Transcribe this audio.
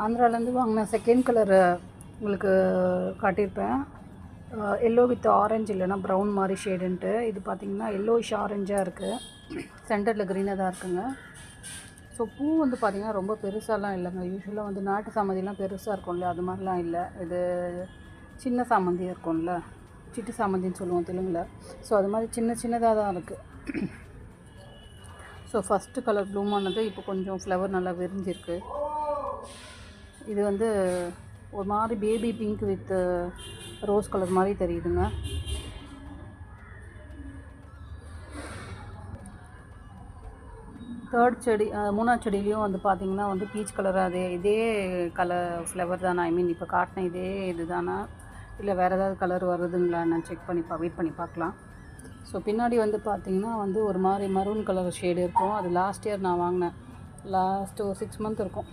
ஆந்திராலேருந்து வாங்கின second colour உங்களுக்கு காட்டியிருப்பேன். Yellow with orange இல்லைனா ப்ரௌன் மாதிரி ஷேடுன்ட்டு. இது பார்த்திங்கன்னா எல்லோயிஷ் ஆரஞ்சாக இருக்குது, சென்டரில் க்ரீனாக தான் இருக்குங்க. ஸோ பூ வந்து பார்த்திங்கன்னா ரொம்ப பெருசாலாம் இல்லைங்க. யூஸ்வலாக வந்து நாட்டு சாமந்திலாம் பெருசாக இருக்கும்ல, அது மாதிரிலாம் இல்லை. இது சின்ன சாமந்தி இருக்கும்ல, சிட்டு சாமந்தின்னு சொல்லுவோம் தெலுங்கில். ஸோ அது மாதிரி சின்னதாக தான் இருக்குது. ஸோ ஃபஸ்ட்டு கலர் ப்ளூம் ஆனது இப்போ கொஞ்சம் ஃப்ளவர் நல்லா விரிஞ்சிருக்கு. இது வந்து ஒரு மாதிரி baby pink with rose colour மாதிரி தெரியுதுங்க. தேர்ட் செடி, மூணாவது செடியிலையும் வந்து பார்த்திங்கன்னா வந்து பீச் கலராக இதே கலர் ஃப்ளவர் தானே, ஐ மீன் இப்போ காட்டின இதே இது தானே, இல்லை வேறு ஏதாவது கலர் வருதுங்களா நான் செக் பண்ணி வெயிட் பண்ணி பார்க்கலாம். ஸோ பின்னாடி வந்து பார்த்திங்கன்னா வந்து ஒரு மாதிரி மரூன் கலர் ஷேடு இருக்கும். அது லாஸ்ட் இயர் நான் வாங்கினேன், லாஸ்ட்டு ஒரு 6 மந்த் இருக்கும்.